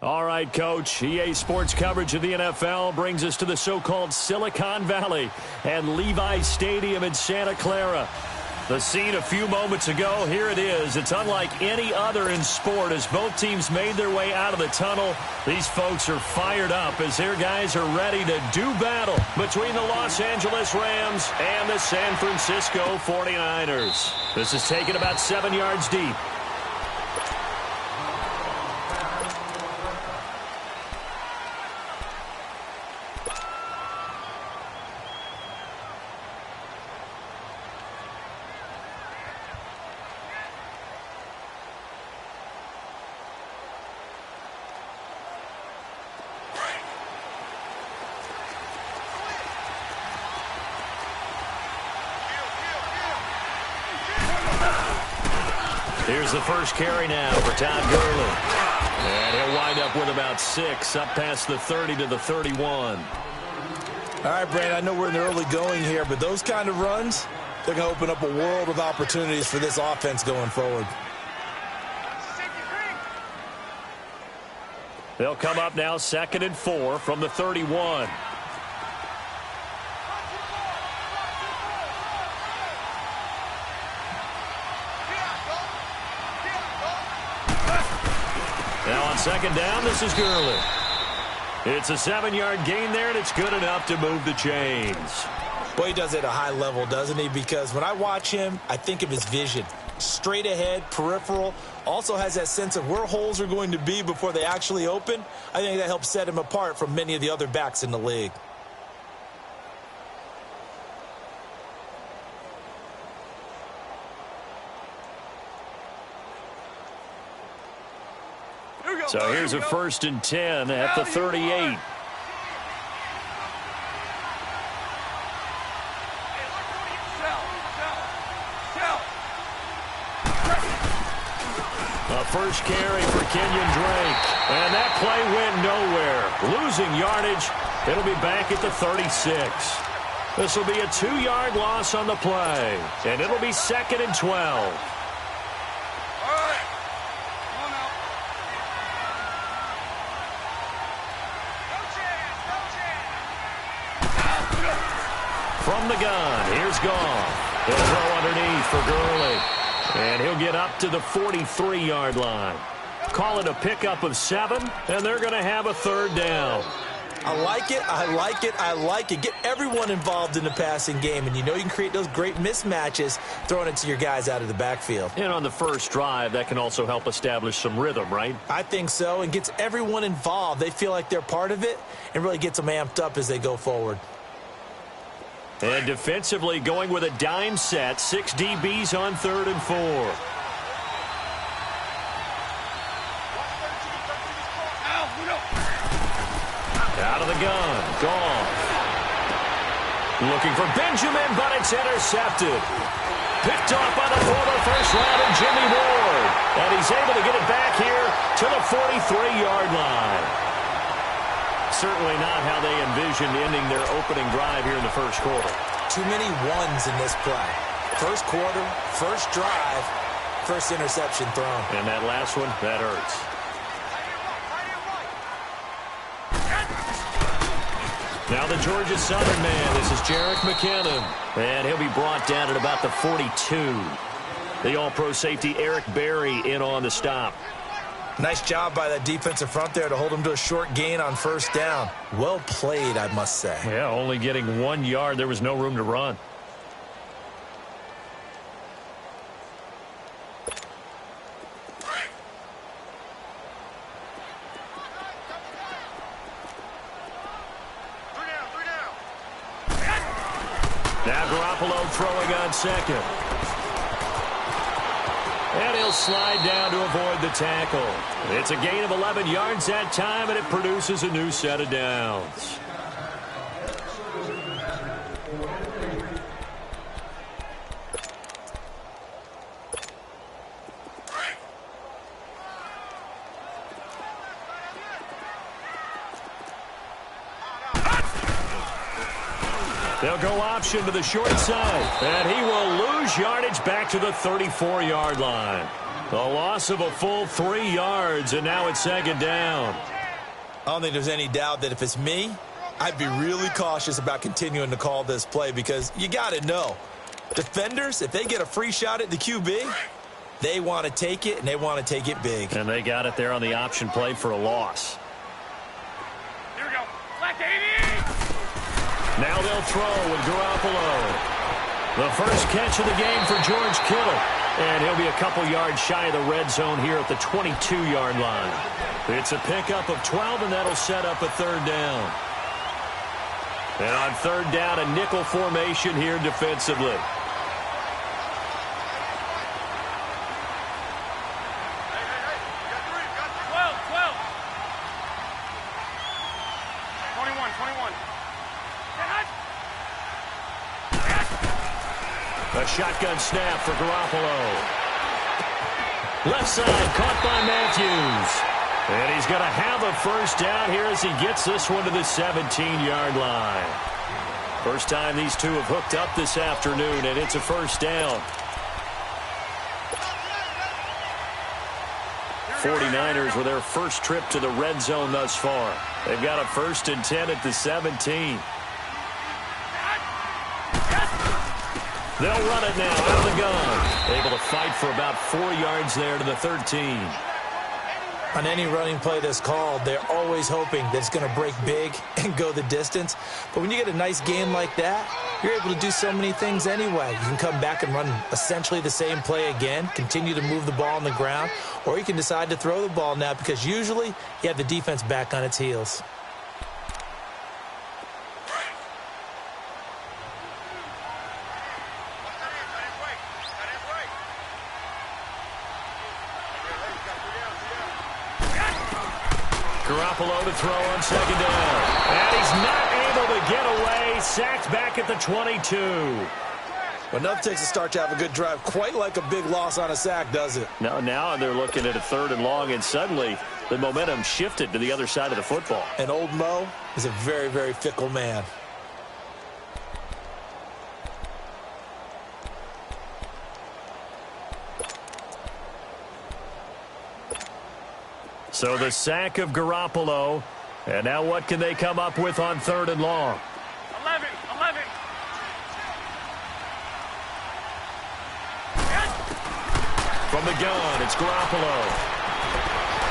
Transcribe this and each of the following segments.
All right, Coach. EA Sports coverage of the NFL brings us to the so-called Silicon Valley and Levi Stadium in Santa Clara. The scene a few moments ago, here it is. It's unlike any other in sport as both teams made their way out of the tunnel. These folks are fired up as their guys are ready to do battle between the Los Angeles Rams and the San Francisco 49ers. This is taken about 7 yards deep. Here's the first carry now for Todd Gurley. And he'll wind up with about 6, up past the 30 to the 31. All right, Brandon, I know we're in the early going here, but those kind of runs, they're going to open up a world of opportunities for this offense going forward. They'll come up now 2nd and 4 from the 31. Now on 2nd down, this is Gurley. It's a 7-yard gain there, and it's good enough to move the chains. Well, he does it at a high level, doesn't he? Because when I watch him, I think of his vision. Straight ahead, peripheral, also has that sense of where holes are going to be before they actually open. I think that helps set him apart from many of the other backs in the league. So here's a 1st and 10 at the 38. A first carry for Kenyon Drake. And that play went nowhere. Losing yardage. It'll be back at the 36. This will be a 2-yard loss on the play. And it'll be 2nd and 12. From the gun, here's Goff. He'll throw underneath for Gurley. And he'll get up to the 43-yard line. Call it a pickup of 7, and they're going to have a 3rd down. I like it, I like it, I like it. Get everyone involved in the passing game, and you know you can create those great mismatches throwing it to your guys out of the backfield. And on the first drive, that can also help establish some rhythm, right? I think so, and gets everyone involved. They feel like they're part of it, and really gets them amped up as they go forward. And defensively going with a dime set. 6 DBs on 3rd and 4. Out of the gun. Goff. Looking for Benjamin, but it's intercepted. Picked off by the former first-rounder Jimmy Ward. And he's able to get it back here to the 43-yard line. Certainly not how they envisioned ending their opening drive here in the first quarter. Too many ones in this play. First quarter, first drive, first interception thrown. And that last one, that hurts. Now the Georgia Southern man, this is Jerick McKinnon. And he'll be brought down at about the 42. The All-Pro safety Eric Berry in on the stop. Nice job by that defensive front there to hold him to a short gain on 1st down. Well played, I must say. Yeah, only getting 1 yard. There was no room to run. Now Garoppolo throwing on 2nd. And he'll slide down to avoid the tackle. It's a gain of 11 yards that time, and it produces a new set of downs. They'll go option to the short side, and he will lose yardage back to the 34-yard line. A loss of a full 3 yards, and now it's second down. I don't think there's any doubt that if it's me, I'd be really cautious about continuing to call this play because you got to know, defenders, if they get a free shot at the QB, they want to take it, and they want to take it big. And they got it there on the option play for a loss. Here we go. Black 80! Now they'll throw with Garoppolo. The first catch of the game for George Kittle. And he'll be a couple yards shy of the red zone here at the 22-yard line. It's a pickup of 12, and that'll set up a third down. And on third down, a nickel formation here defensively. A shotgun snap for Garoppolo. Left side, caught by Matthews. And he's going to have a first down here as he gets this one to the 17-yard line. First time these two have hooked up this afternoon, and it's a first down. 49ers with their first trip to the red zone thus far. They've got a 1st and 10 at the 17. They'll run it now out of the gun. Able to fight for about 4 yards there to the 13. On any running play that's called, they're always hoping that it's going to break big and go the distance. But when you get a nice game like that, you're able to do so many things anyway. You can come back and run essentially the same play again, continue to move the ball on the ground, or you can decide to throw the ball now because usually you have the defense back on its heels. Garoppolo to throw on second down. And he's not able to get away. Sacked back at the 22. Well, nothing takes a start to have a good drive. Quite like a big loss on a sack, does it? Now they're looking at a 3rd and long, and suddenly the momentum shifted to the other side of the football. And old Mo is a very, very fickle man. So the sack of Garoppolo. And now what can they come up with on 3rd and long? 11. From the gun, it's Garoppolo.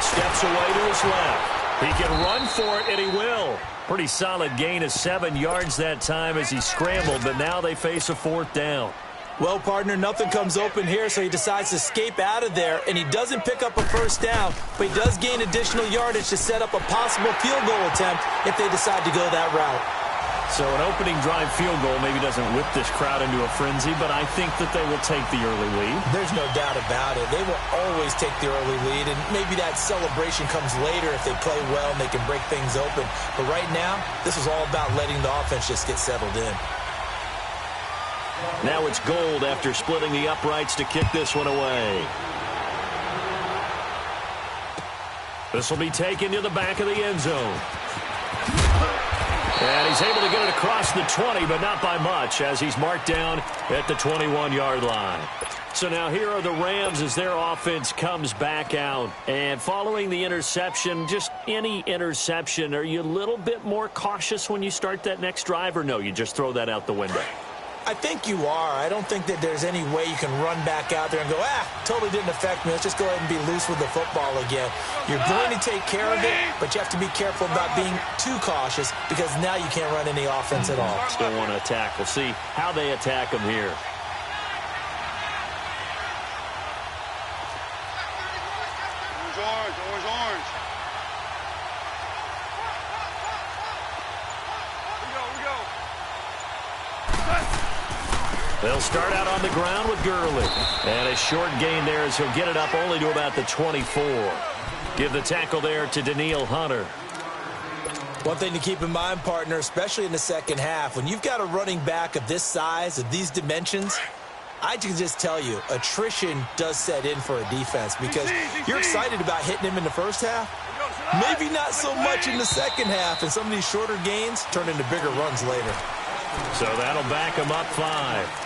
Steps away to his left. He can run for it, and he will. Pretty solid gain of 7 yards that time as he scrambled, but now they face a 4th down. Well, partner, nothing comes open here, so he decides to escape out of there, and he doesn't pick up a first down, but he does gain additional yardage to set up a possible field goal attempt if they decide to go that route. So an opening drive field goal maybe doesn't whip this crowd into a frenzy, but I think that they will take the early lead. There's no doubt about it. They will always take the early lead, and maybe that celebration comes later if they play well and they can break things open. But right now, this is all about letting the offense just get settled in. Now it's Gold after splitting the uprights to kick this one away. This will be taken to the back of the end zone. And he's able to get it across the 20, but not by much, as he's marked down at the 21-yard line. So now here are the Rams as their offense comes back out. And following the interception, just any interception, are you a little bit more cautious when you start that next drive, or no, you just throw that out the window? I think you are. I don't think that there's any way you can run back out there and go, totally didn't affect me. Let's just go ahead and be loose with the football again. You're going to take care of it, but you have to be careful about being too cautious because now you can't run any offense at all. Still want to attack. We'll see how they attack them here. Orange. They'll start out on the ground with Gurley. And a short gain there as he'll get it up only to about the 24. Give the tackle there to Danielle Hunter. One thing to keep in mind, partner, especially in the second half, when you've got a running back of this size, of these dimensions, I can just tell you, attrition does set in for a defense because you're excited about hitting him in the first half. Maybe not so much in the second half, and some of these shorter gains turn into bigger runs later. So that'll back him up 5.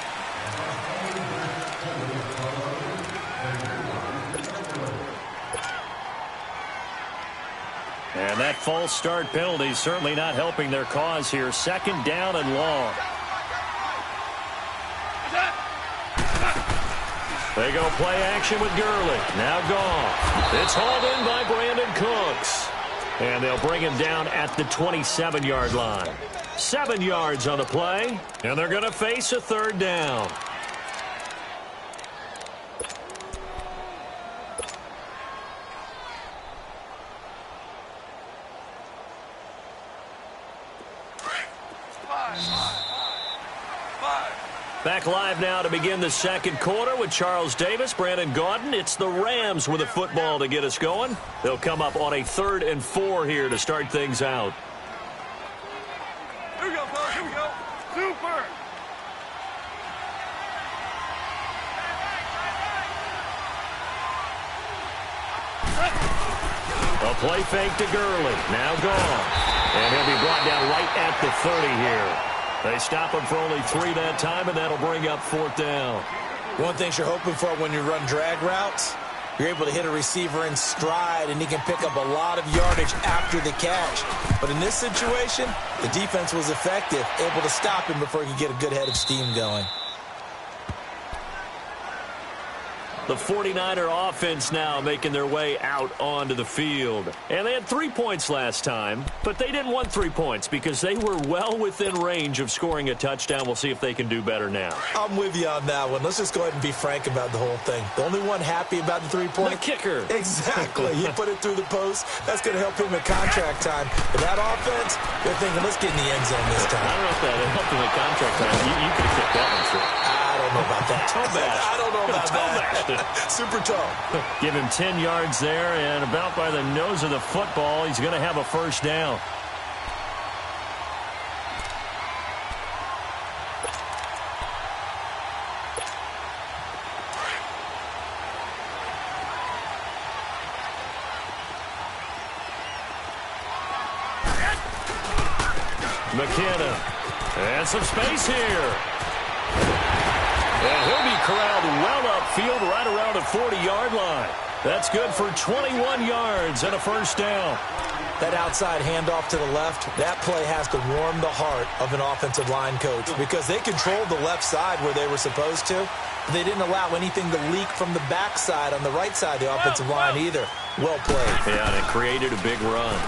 And that false start penalty certainly not helping their cause here. Second down and long. They go play action with Gurley. Now gone. It's hauled in by Brandon Cooks. And they'll bring him down at the 27-yard line. 7 yards on the play. And they're going to face a third down. Back live now to begin the second quarter with Charles Davis, Brandon Gaudin. It's the Rams with a football to get us going. They'll come up on a 3rd and 4 here to start things out. Here we go, fellas. Here we go. Super. A play fake to Gurley. Now gone. And he'll be brought down right at the 30 here. They stop him for only 3 that time, and that'll bring up 4th down. One thing you're hoping for when you run drag routes, you're able to hit a receiver in stride, and he can pick up a lot of yardage after the catch. But in this situation, the defense was effective, able to stop him before he could get a good head of steam going. The 49er offense now making their way out onto the field. And they had 3 points last time, but they didn't want 3 points because they were well within range of scoring a touchdown. We'll see if they can do better now. I'm with you on that one. Let's just go ahead and be frank about the whole thing. The only one happy about the 3-point? The kicker. Exactly. He put it through the post. That's going to help him in contract time. But that offense, they're thinking, let's get in the end zone this time. I don't know if that helped him in contract time. You could have kicked that one through. I don't know about that. I don't know about that. Super tall. Give him 10 yards there, and about by the nose of the football, he's going to have a first down. McKenna. And some space here. And he'll be corralled well upfield right around the 40-yard line. That's good for 21 yards and a first down. That outside handoff to the left, that play has to warm the heart of an offensive line coach because they controlled the left side where they were supposed to. But they didn't allow anything to leak from the backside on the right side of the offensive line either. Well played. Yeah, and it created a big run.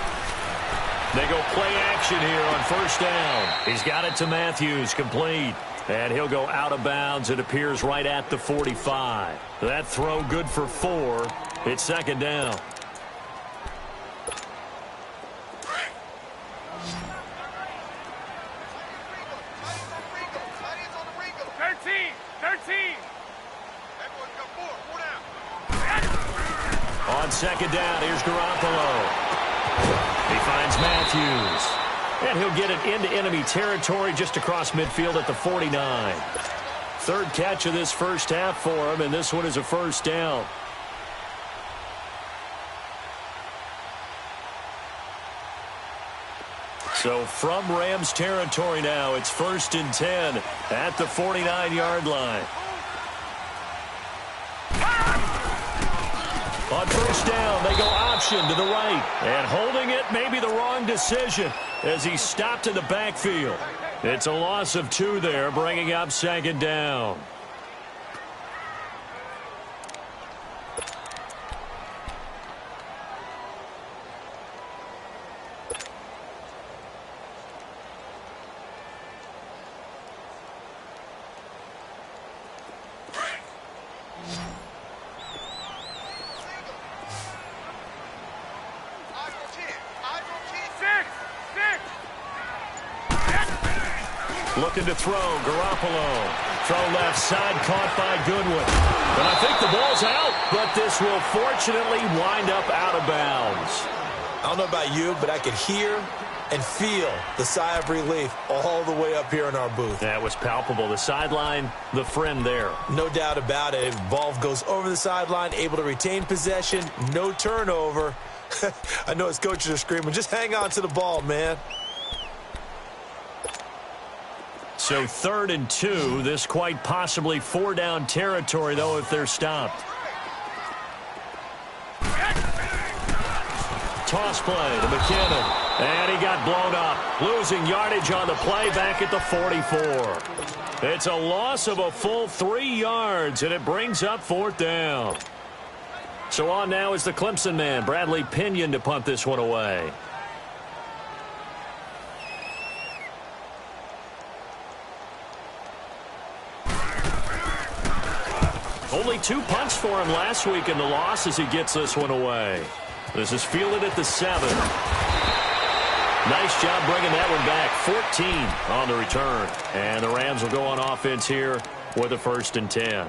They go play action here on first down. He's got it to Matthews, complete. And he'll go out of bounds. It appears right at the 45. That throw good for 4. It's second down. On second down, here's Garoppolo. He finds Matthews. And he'll get it into enemy territory just across midfield at the 49. Third catch of this first half for him, and this one is a first down. So from Rams territory now, it's 1st and 10 at the 49-yard line. On first down, they go option to the right. And holding it may be the wrong decision as he stopped in the backfield. It's a loss of 2 there, bringing up second down. Looking to throw, Garoppolo. Throw left side, caught by Goodwin. And I think the ball's out, but this will fortunately wind up out of bounds. I don't know about you, but I could hear and feel the sigh of relief all the way up here in our booth. That was palpable. The sideline, the friend there. No doubt about it. Ball goes over the sideline, able to retain possession, no turnover. I know his coaches are screaming, just hang on to the ball, man. So 3rd and 2, this quite possibly 4-down territory, though, if they're stopped. toss play to McKinnon. And he got blown up. Losing yardage on the play back at the 44. It's a loss of a full 3 yards, and it brings up 4th down. So on now is the Clemson man, Bradley Pinion, to punt this one away. Only 2 punts for him last week in the loss as he gets this one away. This is fielded at the 7. Nice job bringing that one back. 14 on the return. And the Rams will go on offense here with a 1st and 10.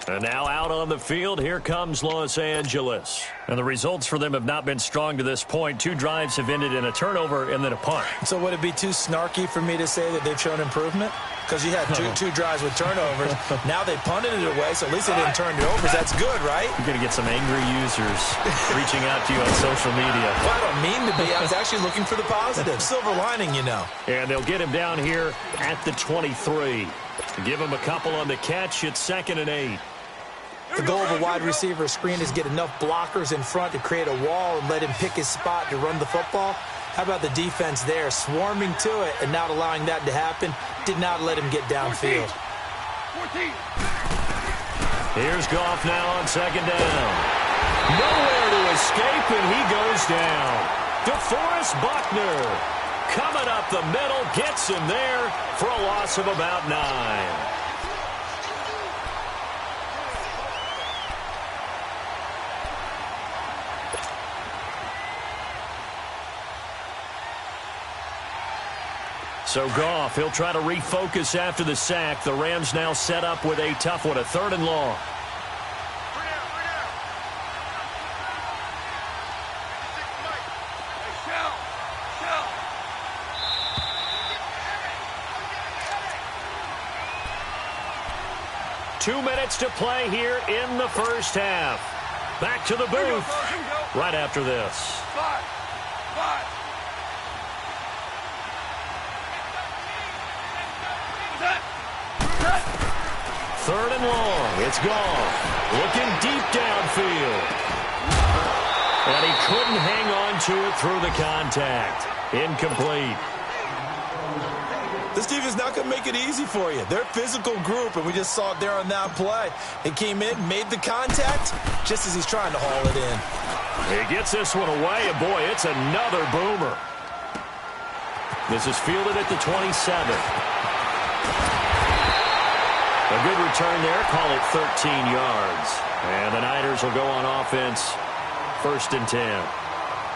And now out on the field, here comes Los Angeles. And the results for them have not been strong to this point. 2 drives have ended in a turnover and then a punt. So would it be too snarky for me to say that they've shown improvement? Because you had two drives with turnovers. Now they punted it away, so at least they didn't turn it over. That's good, right? You're going to get some angry users reaching out to you on social media. Well, I don't mean to be. I was actually looking for the positive. Silver lining, you know. And they'll get him down here at the 23. Give him a couple on the catch. It's 2nd and 8. The goal of a wide receiver screen is get enough blockers in front to create a wall and let him pick his spot to run the football. How about the defense there, swarming to it and not allowing that to happen? Did not let him get downfield. 14. Here's Goff now on 2nd down. Nowhere to escape, and he goes down. DeForest Buckner coming up the middle, gets him there for a loss of about 9. So Goff, he'll try to refocus after the sack. The Rams now set up with a tough one, a 3rd and long. Two minutes to play here in the 1st half. Back to the booth right after this. 5. 3rd and long. It's Goff. Looking deep downfield. And he couldn't hang on to it through the contact. Incomplete. This defense is not going to make it easy for you. They're a physical group, and we just saw it there on that play. He came in, made the contact, just as he's trying to haul it in. He gets this one away, and boy, it's another boomer. This is fielded at the 27. A good return there, call it 13 yards. And the Niners will go on offense, 1st and 10.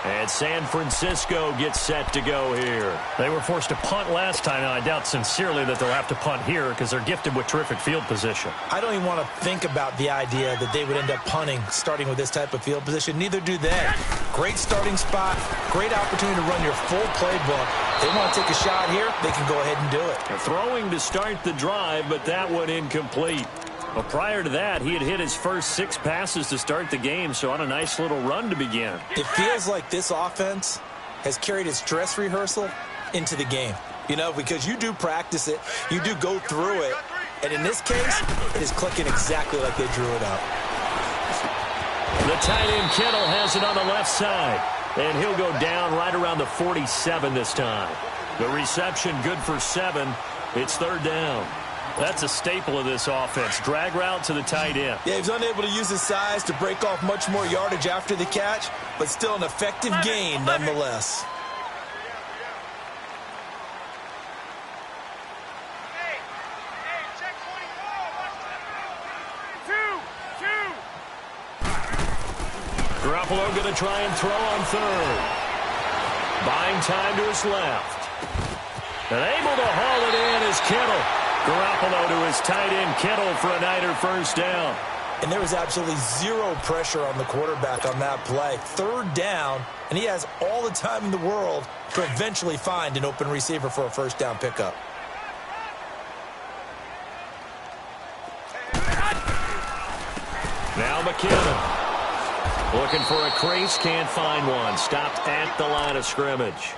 And San Francisco gets set to go here. They were forced to punt last time, and I doubt sincerely that they'll have to punt here because they're gifted with terrific field position. I don't even want to think about the idea that they would end up punting starting with this type of field position. Neither do they. Great starting spot, great opportunity to run your full playbook. They want to take a shot here, they can go ahead and do it. They're throwing to start the drive, but that one incomplete. Well, prior to that, he had hit his first 6 passes to start the game, so on a nice little run to begin. It feels like this offense has carried its dress rehearsal into the game. You know, because you do practice it, you do go through it, and in this case, it is clicking exactly like they drew it up. The tight end Kittle has it on the left side, and he'll go down right around the 47 this time. The reception good for 7. It's 3rd down. That's a staple of this offense. Drag route to the tight end. Yeah, he's unable to use his size to break off much more yardage after the catch, but still an effective gain nonetheless. Garoppolo going to try and throw on 3rd. Buying time to his left. And able to haul it in is Kittle. Garoppolo to his tight end Kittle for a Niner 1st down. And there was absolutely zero pressure on the quarterback on that play. 3rd down, and he has all the time in the world to eventually find an open receiver for a 1st down pickup. Now McKinnon. Looking for a crease, can't find one. Stopped at the line of scrimmage.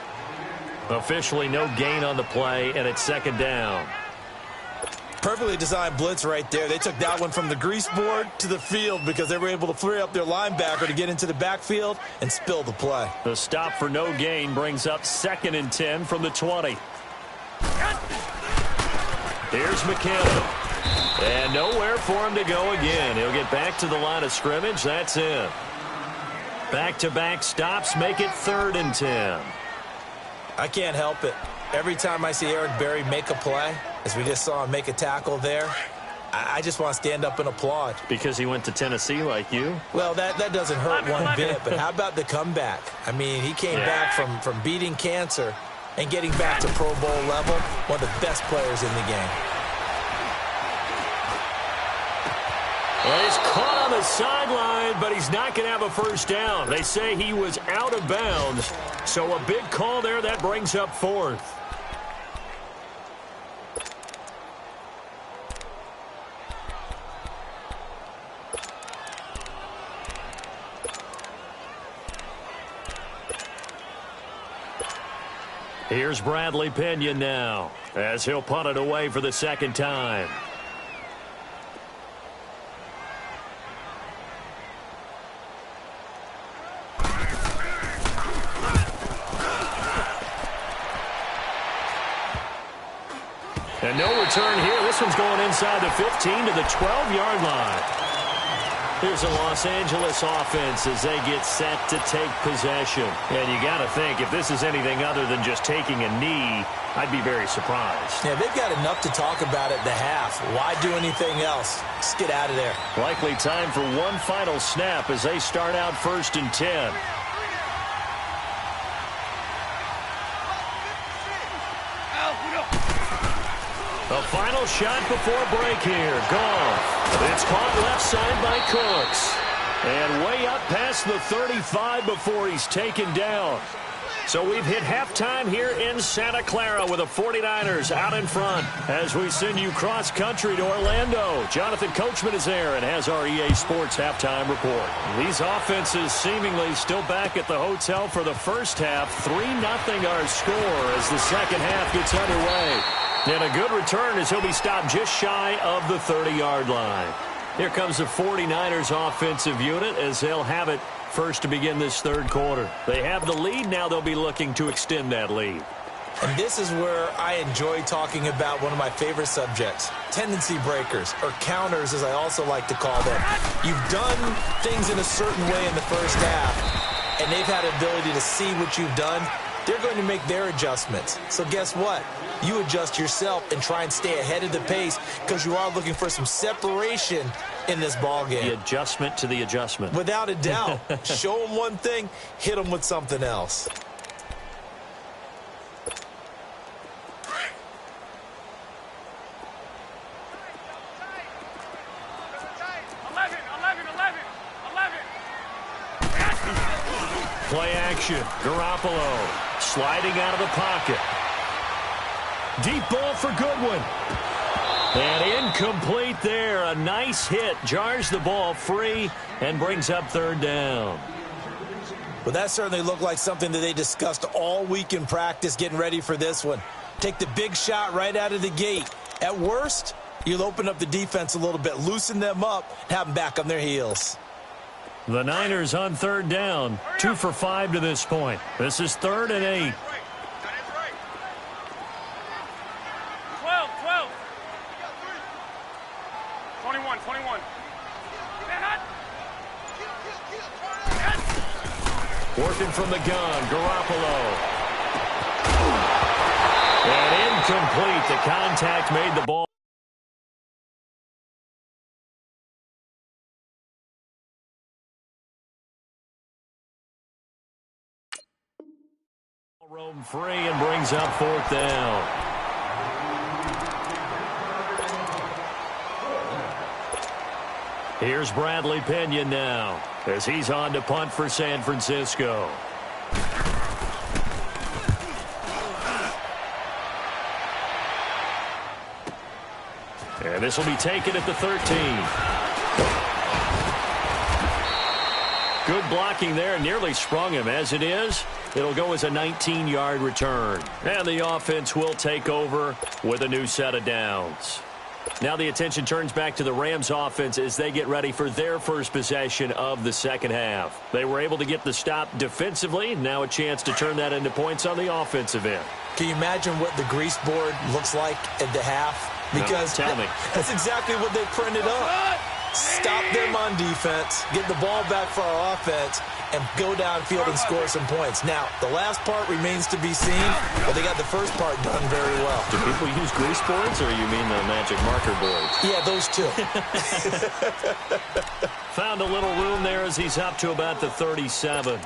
Officially no gain on the play, and it's 2nd down. Perfectly designed blitz right there. They took that one from the grease board to the field because they were able to free up their linebacker to get into the backfield and spill the play. The stop for no gain brings up 2nd and 10 from the 20. Here's McKinnon. And nowhere for him to go again. He'll get back to the line of scrimmage. That's it. Back-to-back stops make it 3rd and 10. I can't help it. Every time I see Eric Berry make a play, as we just saw him make a tackle there, I just want to stand up and applaud. Because he went to Tennessee like you? Well, that doesn't hurt one bit, but how about the comeback? I mean, he came back from beating cancer and getting back to Pro Bowl level, one of the best players in the game. Well, he's caught on the sideline, but he's not going to have a first down. They say he was out of bounds, so a big call there. That brings up 4th. Here's Bradley Pinion now, as he'll punt it away for the 2nd time. And no return here. This one's going inside the 15 to the 12-yard line. Here's a Los Angeles offense as they get set to take possession. And you got to think, if this is anything other than just taking a knee, I'd be very surprised. Yeah, they've got enough to talk about at the half. Why do anything else? Just get out of there. Likely time for one final snap as they start out 1st and 10. A final shot before break here. Goff. It's caught left side by Cooks. And way up past the 35 before he's taken down. So we've hit halftime here in Santa Clara with the 49ers out in front as we send you cross-country to Orlando. Jonathan Coachman is there and has our EA Sports halftime report. These offenses seemingly still back at the hotel for the first half. 3-0 our score as the second half gets underway. And a good return as he'll be stopped just shy of the 30-yard line. Here comes the 49ers offensive unit as they'll have it first to begin this 3rd quarter. They have the lead. Now they'll be looking to extend that lead. And this is where I enjoy talking about one of my favorite subjects, tendency breakers, or counters as I also like to call them. You've done things in a certain way in the first half, and they've had ability to see what you've done. They're going to make their adjustments. So guess what? You adjust yourself and try and stay ahead of the pace because you are looking for some separation in this ball game. The adjustment to the adjustment. Without a doubt. Show them one thing, hit them with something else. Play action. Garoppolo sliding out of the pocket. Deep ball for Goodwin. And incomplete there. A nice hit. Jars the ball free and brings up 3rd down. Well, that certainly looked like something that they discussed all week in practice getting ready for this one. Take the big shot right out of the gate. At worst, you'll open up the defense a little bit, loosen them up, and have them back on their heels. The Niners on 3rd down. 2 for 5 to this point. This is 3rd and 8. 12. 21. Working from the gun, Garoppolo. And incomplete. The contact made the ball. Roam free and brings up 4th down. Here's Bradley Pinion now as he's on to punt for San Francisco. And this will be taken at the 13. Good blocking there. Nearly sprung him. As it is, it'll go as a 19-yard return. And the offense will take over with a new set of downs. Now the attention turns back to the Rams offense as they get ready for their first possession of the second half. They were able to get the stop defensively. Now a chance to turn that into points on the offensive end. Can you imagine what the grease board looks like at the half? Because no, tell me. That's exactly what they printed up. Stop them on defense, get the ball back for our offense, and go downfield and score some points. Now, the last part remains to be seen, but they got the first part done very well. Do people use grease boards, or you mean the magic marker boards? Yeah, those two. Found a little room there as he's up to about the 37.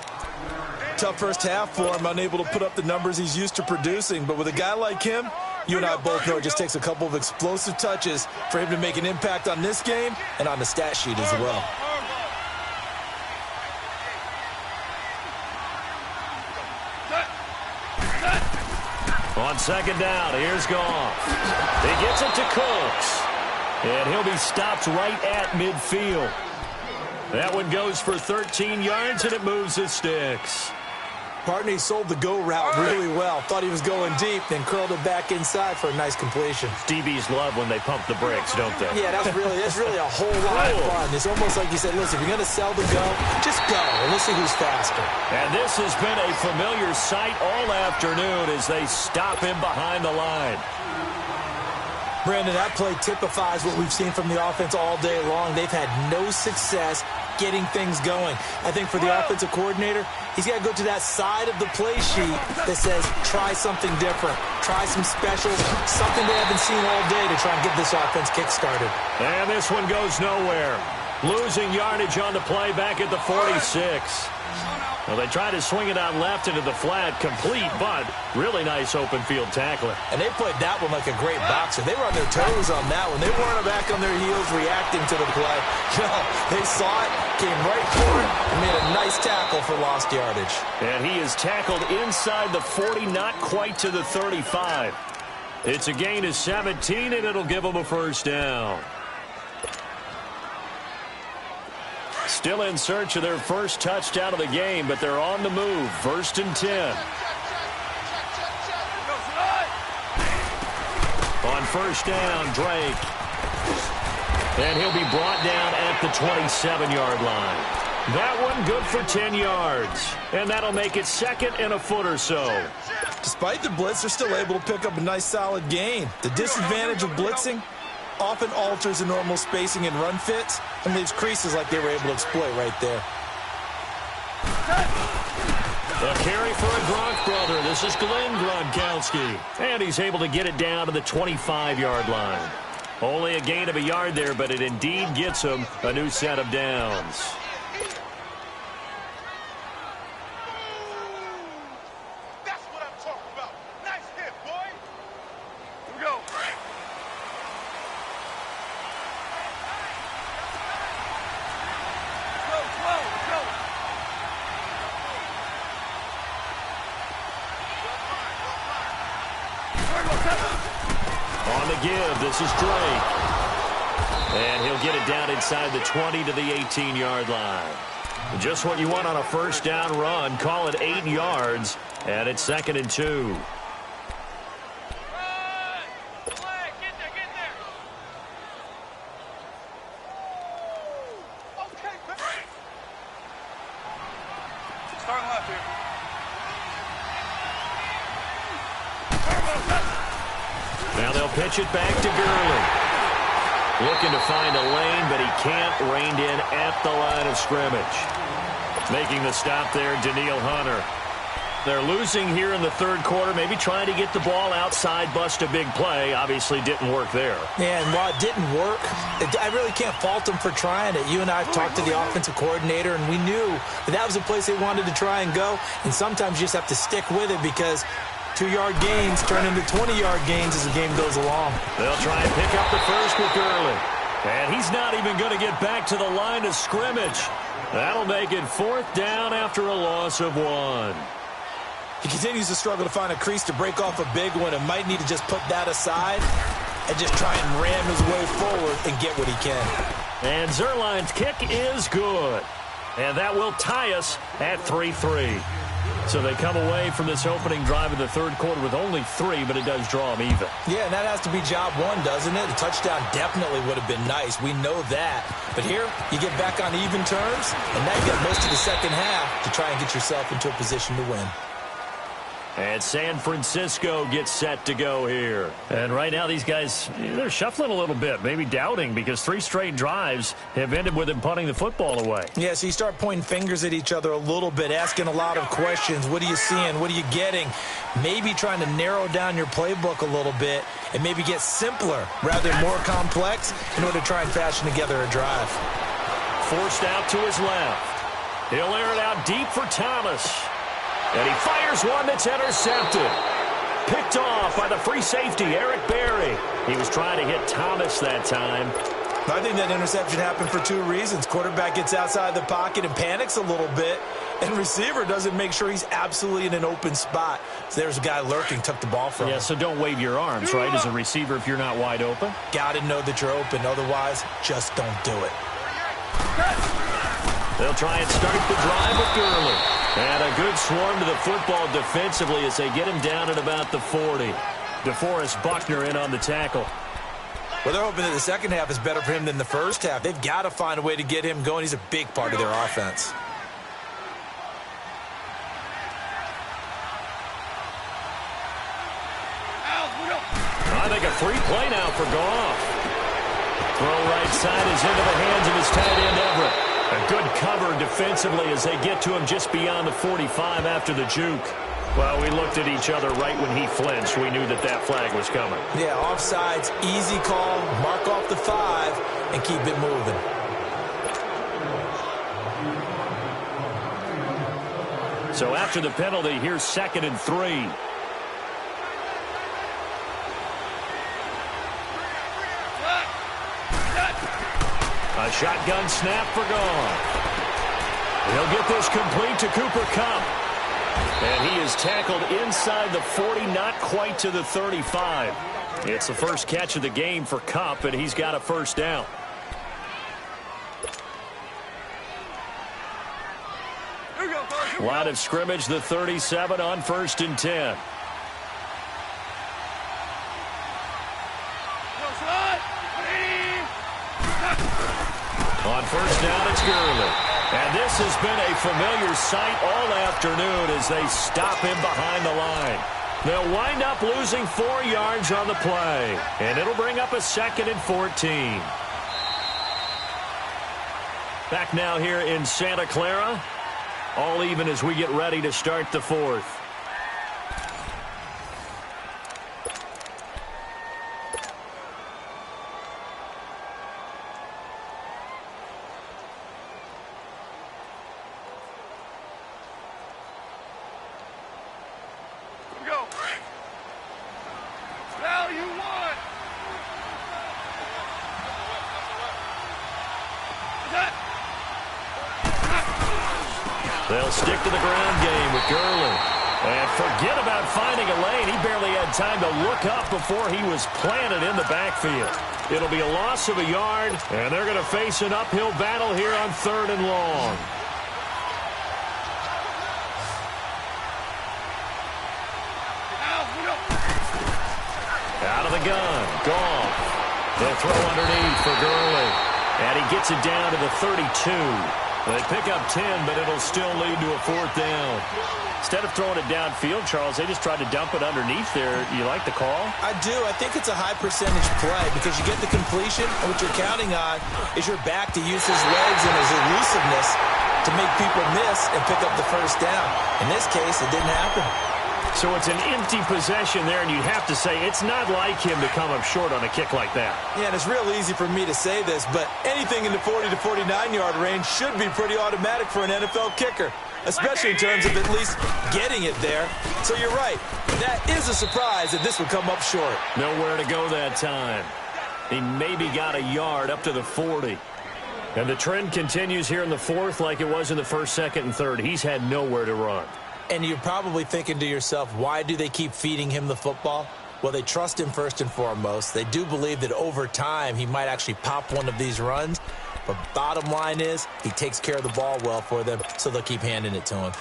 Tough first half for him, unable to put up the numbers he's used to producing. But with a guy like him, you and I both know it just takes a couple of explosive touches for him to make an impact on this game and on the stat sheet as well. On second down, here's Goff. He gets it to Cooks. And he'll be stopped right at midfield. That one goes for 13 yards, and it moves the sticks. Partner, he sold the go route really well. Thought he was going deep, then curled it back inside for a nice completion. DBs love when they pump the brakes, don't they? Yeah, that's really a whole lot of fun. It's almost like you said, listen, if you're going to sell the go, just go, and let's see who's faster. And this has been a familiar sight all afternoon as they stop him behind the line. Brandon, that play typifies what we've seen from the offense all day long. They've had no success getting things going. I think for the offensive coordinator, he's got to go to that side of the play sheet that says, try something different, try some specials, something they haven't seen all day to try and get this offense kick-started. And this one goes nowhere. Losing yardage on the play back at the 46. Well, they try to swing it out left into the flat, complete, but really nice open field tackling. And they played that one like a great boxer. They were on their toes on that one. They weren't back on their heels reacting to the play. No, they saw it, came right for it, and made a nice tackle for lost yardage. And he is tackled inside the 40, not quite to the 35. It's a gain of 17, and it'll give them a first down. Still in search of their first touchdown of the game, but they're on the move. First and 10. On first down, Drake. And he'll be brought down at the 27-yard line. That one good for 10 yards. And that'll make it second and a foot or so. Despite the blitz, they're still able to pick up a nice solid gain. The disadvantage of blitzing often alters the normal spacing and run fits and leaves creases like they were able to exploit right there. A carry for a Gronk brother. This is Glenn Gronkowski. And he's able to get it down to the 25-yard line. Only a gain of a yard there, but it indeed gets him a new set of downs. That's what I'm talking about. Nice hit, boy. Here we go. On the give, this is Drake. And he'll get it down inside the 20 to the 18-yard line. Just what you want on a first down run. Call it 8 yards, and it's second and 2. Starting left here. Now they'll pitch it back to Gurley. Looking to find a lane, but he can't. Reined in at the line of scrimmage. Making the stop there, Danielle Hunter. They're losing here in the third quarter, maybe trying to get the ball outside, bust a big play. Obviously didn't work there. Yeah, and while it didn't work, I really can't fault them for trying it. You and I have talked to the offensive coordinator, and we knew that was a place they wanted to try and go. And sometimes you just have to stick with it because 2-yard gains turn into 20-yard gains as the game goes along. They'll try and pick up the first with Gurley. And he's not even going to get back to the line of scrimmage. That'll make it fourth down after a loss of 1. He continues to struggle to find a crease to break off a big one and might need to just put that aside and just try and ram his way forward and get what he can. And Zerline's kick is good. And that will tie us at 3-3. So they come away from this opening drive in the third quarter with only 3, but it does draw them even. Yeah, and that has to be job one, doesn't it? A touchdown definitely would have been nice. We know that. But here, you get back on even terms, and now you get most of the second half to try and get yourself into a position to win. And San Francisco gets set to go here. And right now these guys, they're shuffling a little bit, maybe doubting, because 3 straight drives have ended with them punting the football away. Yeah, so you start pointing fingers at each other a little bit, asking a lot of questions. What are you seeing? What are you getting? Maybe trying to narrow down your playbook a little bit and maybe get simpler rather than more complex in order to try and fashion together a drive. Forced out to his left. He'll air it out deep for Thomas. And he fires one that's intercepted. Picked off by the free safety, Eric Berry. He was trying to hit Thomas that time. I think that interception happened for 2 reasons. Quarterback gets outside the pocket and panics a little bit, and receiver doesn't make sure he's absolutely in an open spot. So there's a guy lurking, took the ball from him. Yeah, so don't wave your arms, right, as a receiver if you're not wide open. Got to know that you're open. Otherwise, just don't do it. They'll try and start the drive with Gurley. And a good swarm to the football defensively as they get him down at about the 40. DeForest Buckner in on the tackle. Well, they're hoping that the second half is better for him than the first half. They've got to find a way to get him going. He's a big part of their offense. I think a free play now for Goff. Throw right side is into the hands of his tight end, Everett. A good cover defensively as they get to him just beyond the 45 after the juke. Well, we looked at each other right when he flinched. We knew that that flag was coming. Yeah, offsides, easy call, mark off the 5, and keep it moving. So after the penalty, here's 2nd and 3. A shotgun snap for Goff. He'll get this complete to Cooper Kupp. And he is tackled inside the 40, not quite to the 35. It's the first catch of the game for Kupp, and he's got a first down. Line of scrimmage, the 37 on 1st and 10. On first down, it's Gurley. And this has been a familiar sight all afternoon as they stop him behind the line. They'll wind up losing 4 yards on the play. And it'll bring up a 2nd and 14. Back now here in Santa Clara. All even as we get ready to start the 4th. They'll stick to the ground game with Gurley. And forget about finding a lane. He barely had time to look up before he was planted in the backfield. It'll be a loss of a yard, and they're going to face an uphill battle here on 3rd and long. Out of the gun, Goff. They'll throw underneath for Gurley. And he gets it down to the 32. They pick up 10, but it'll still lead to a 4th down. Instead of throwing it downfield, Charles, they just tried to dump it underneath there. You like the call? I do. I think it's a high percentage play because you get the completion, and what you're counting on is your back to use his legs and his elusiveness to make people miss and pick up the first down. In this case, it didn't happen. So it's an empty possession there, and you'd have to say it's not like him to come up short on a kick like that. Yeah, and it's real easy for me to say this, but anything in the 40 to 49-yard range should be pretty automatic for an NFL kicker, especially in terms of at least getting it there. So you're right. That is a surprise that this would come up short. Nowhere to go that time. He maybe got a yard up to the 40. And the trend continues here in the 4th like it was in the 1st, 2nd, and 3rd. He's had nowhere to run. And you're probably thinking to yourself, why do they keep feeding him the football? Well, they trust him first and foremost. They do believe that over time he might actually pop one of these runs. But bottom line is he takes care of the ball well for them, so they'll keep handing it to him.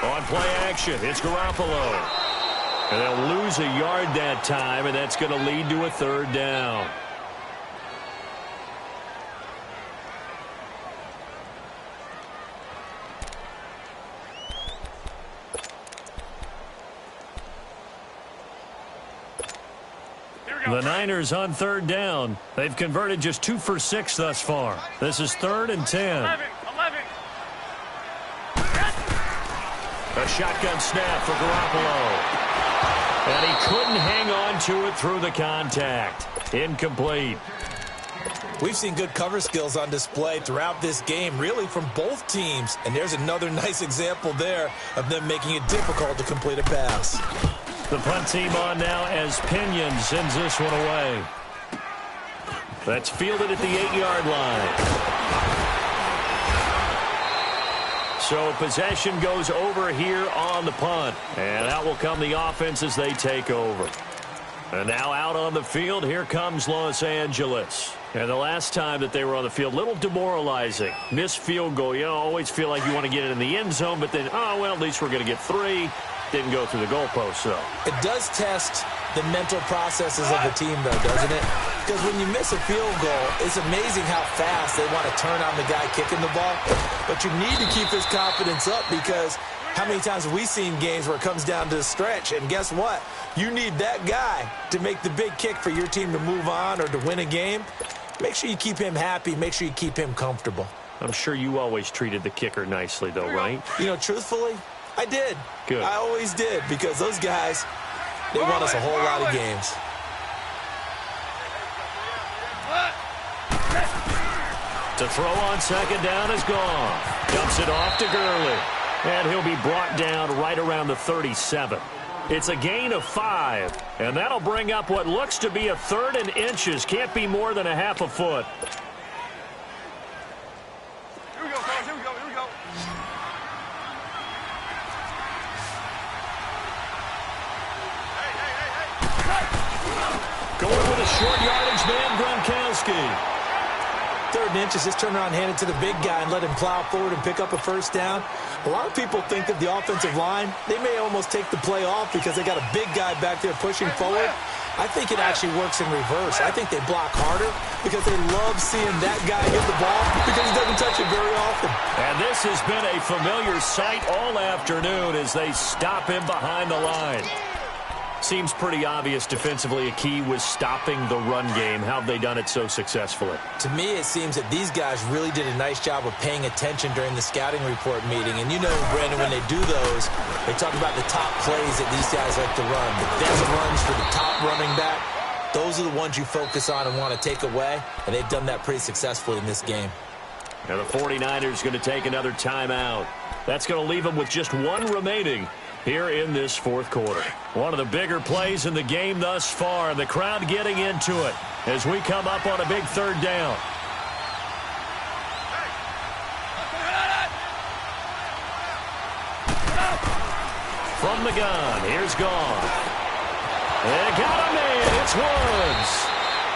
On play action, it's Garoppolo. And they'll lose a yard that time, and that's going to lead to a third down. The Niners on third down. They've converted just 2 for 6 thus far. This is 3rd and 10. 11. A shotgun snap for Garoppolo. And he couldn't hang on to it through the contact. Incomplete. We've seen good cover skills on display throughout this game, really from both teams. And there's another nice example there of them making it difficult to complete a pass. The punt team on now as Pinion sends this one away. That's fielded at the 8-yard line. So possession goes over here on the punt. And out will come the offense as they take over. And now out on the field, here comes Los Angeles. And the last time that they were on the field, a little demoralizing. Missed field goal. You always feel like you want to get it in the end zone, but then, oh, well, at least we're going to get 3. Didn't go through the goalpost, though. It does test the mental processes of the team, though, doesn't it? Because when you miss a field goal, it's amazing how fast they want to turn on the guy kicking the ball. But you need to keep his confidence up because how many times have we seen games where it comes down to the stretch? And guess what? You need that guy to make the big kick for your team to move on or to win a game. Make sure you keep him happy. Make sure you keep him comfortable. I'm sure you always treated the kicker nicely, though, right? You know, truthfully, I did. Good. I always did because those guys, they won us a whole lot of games. To throw on second down is gone. Dumps it off to Gurley. And he'll be brought down right around the 37. It's a gain of 5. And that'll bring up what looks to be a 3rd and inches. Can't be more than a half a foot. Here we go, fellas. Here we go. Going with a short yardage man, Gronkowski. 3rd and inches, just turn around, hand it to the big guy and let him plow forward and pick up a first down. A lot of people think that the offensive line, they may almost take the play off because they got a big guy back there pushing forward. I think it actually works in reverse. I think they block harder because they love seeing that guy get the ball because he doesn't touch it very often. And this has been a familiar sight all afternoon as they stop him behind the line. Seems pretty obvious defensively a key was stopping the run game. How have they done it so successfully? To me, it seems that these guys really did a nice job of paying attention during the scouting report meeting. And you know, Brandon, when they do those, they talk about the top plays that these guys like to run. The best runs for the top running back. Those are the ones you focus on and want to take away. And they've done that pretty successfully in this game. And the 49ers going to take another timeout. That's going to leave them with just 1 remaining here in this 4th quarter. One of the bigger plays in the game thus far. The crowd getting into it as we come up on a big 3rd down. From the gun, here's Gone. They got a man, it's Woods.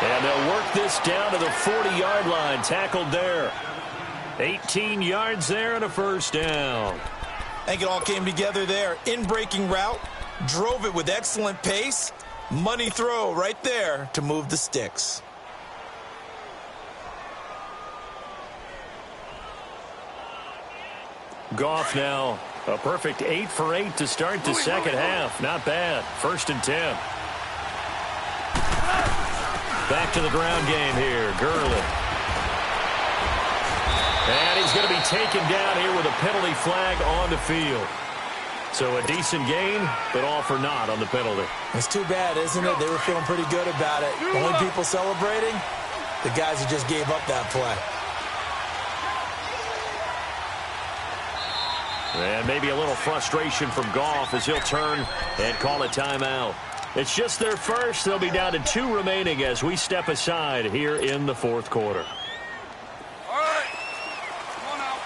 And they'll work this down to the 40-yard line, tackled there. 18 yards there and a first down. I think it all came together there. In-breaking route, drove it with excellent pace. Money throw right there to move the sticks. Goff now a perfect 8 for 8 to start the second half. Not bad. 1st and 10. Back to the ground game here. Gurley. And he's going to be taken down here with a penalty flag on the field. So a decent gain, but all for naught on the penalty. It's too bad, isn't it? They were feeling pretty good about it. The only people celebrating, the guys who just gave up that play. And maybe a little frustration from Goff as he'll turn and call a timeout. It's just their first. They'll be down to 2 remaining as we step aside here in the 4th quarter. All right. Come on now.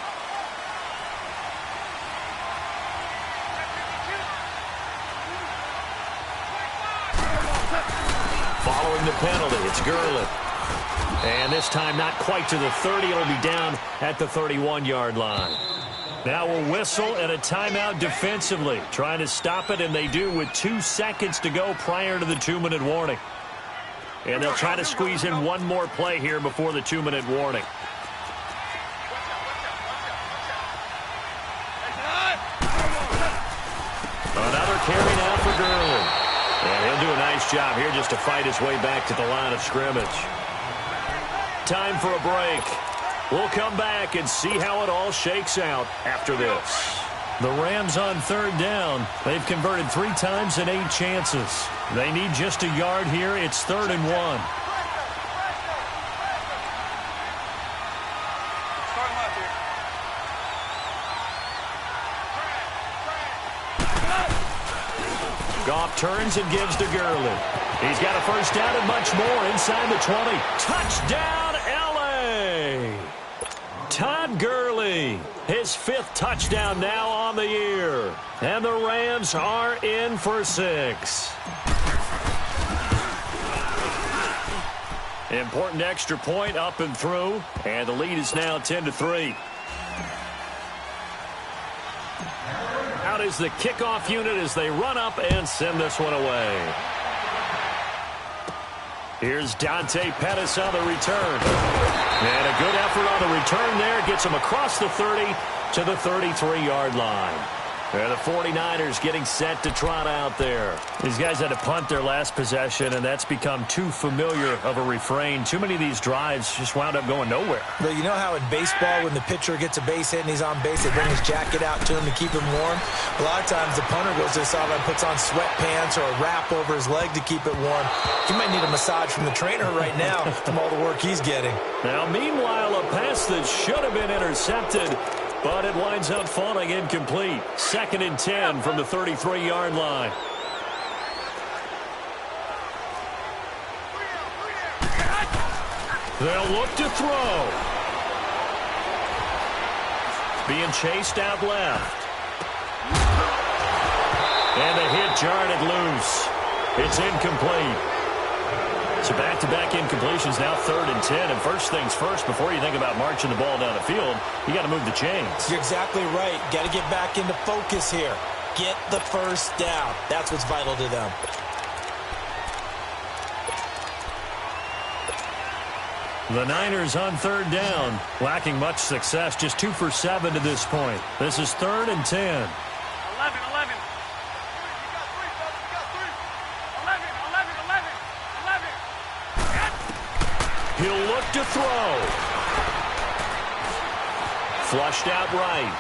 Following the penalty, it's Gurley. And this time not quite to the 30. It'll be down at the 31-yard line. Now a whistle and a timeout defensively. Trying to stop it, and they do with 2 seconds to go prior to the 2-minute warning. And they'll try to squeeze in one more play here before the 2-minute warning. Another carry now for Gurley. And he'll do a nice job here just to fight his way back to the line of scrimmage. Time for a break. We'll come back and see how it all shakes out after this. The Rams on 3rd down. They've converted 3 times and 8 chances. They need just a yard here. It's 3rd and 1. Goff turns and gives to Gurley. He's got a first down and much more inside the 20. Touchdown, L.A. Todd Gurley, his 5th touchdown now on the year. And the Rams are in for 6. Important extra point up and through. And the lead is now 10-3. Out is the kickoff unit as they run up and send this one away. Here's Dante Pettis on the return. And a good effort on the return there. Gets him across the 30 to the 33-yard line. And the 49ers getting set to trot out there. These guys had to punt their last possession, and that's become too familiar of a refrain. Too many of these drives just wound up going nowhere. But you know how in baseball, when the pitcher gets a base hit and he's on base, they bring his jacket out to him to keep him warm? A lot of times the punter goes to the sideline, puts on sweatpants or a wrap over his leg to keep it warm. He might need a massage from the trainer right now from all the work he's getting. Now, meanwhile, a pass that should have been intercepted, but it winds up falling incomplete. 2nd and 10 from the 33-yard line. They'll look to throw. Being chased out left. And the hit jarred it loose. It's incomplete. So back-to-back incompletions, now 3rd and 10. And first things first, before you think about marching the ball down the field, you got to move the chains. You're exactly right. Got to get back into focus here. Get the first down. That's what's vital to them. The Niners on 3rd down, lacking much success, just 2 for 7 to this point. This is 3rd and 10. 11. He'll look to throw. Flushed out right.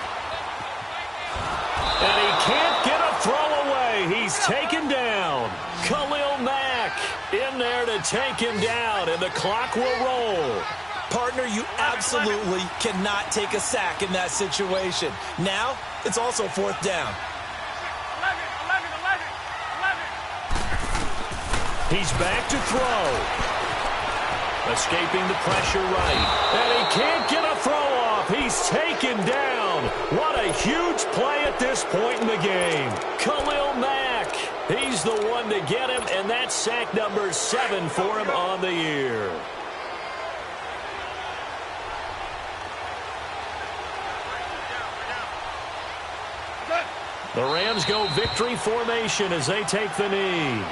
And he can't get a throw away. He's taken down. Khalil Mack in there to take him down, and the clock will roll. Partner, you absolutely cannot take a sack in that situation. Now, it's also 4th down. 11. He's back to throw. Escaping the pressure right. And he can't get a throw off. He's taken down. What a huge play at this point in the game. Khalil Mack. He's the one to get him, and that's sack number 7 for him on the year. The Rams go victory formation as they take the knee.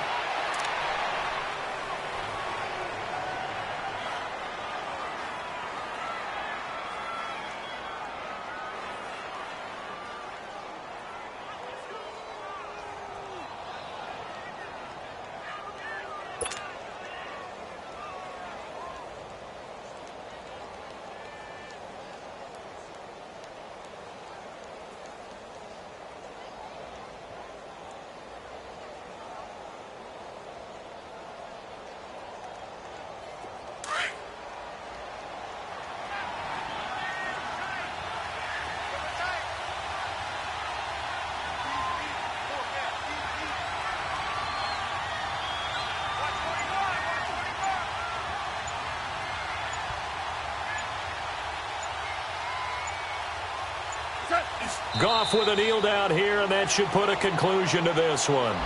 Goff with a kneel down here, and that should put a conclusion to this one.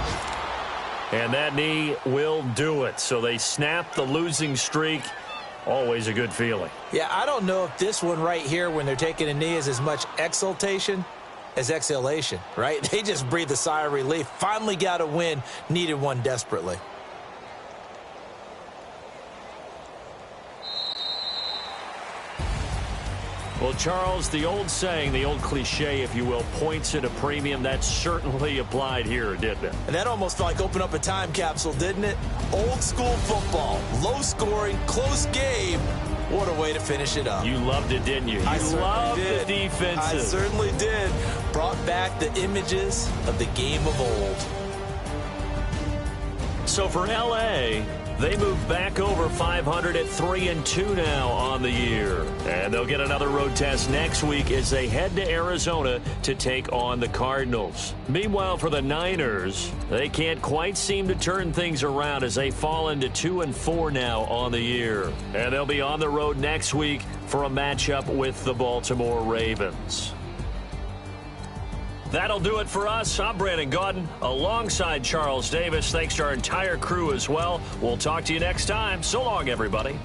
And that knee will do it. So they snap the losing streak always a good feeling. Yeah, I don't know if this one right here when they're taking a knee is as much exultation as exhalation, right? They just breathe a sigh of relief. Finally got a win, needed one desperately. Well, Charles, the old saying, the old cliche, if you will, points at a premium, that certainly applied here, didn't it? And that almost like opened up a time capsule, didn't it? Old school football, low scoring, close game. What a way to finish it up. You loved it, didn't you? I You loved did. the defenses. I certainly did. Brought back the images of the game of old. So for L.A., they move back over 500 at 3-2 now on the year. And they'll get another road test next week as they head to Arizona to take on the Cardinals. Meanwhile, for the Niners, they can't quite seem to turn things around as they fall into 2-4 now on the year. And they'll be on the road next week for a matchup with the Baltimore Ravens. That'll do it for us. I'm Brandon Gaudin alongside Charles Davis. Thanks to our entire crew as well. We'll talk to you next time. So long, everybody.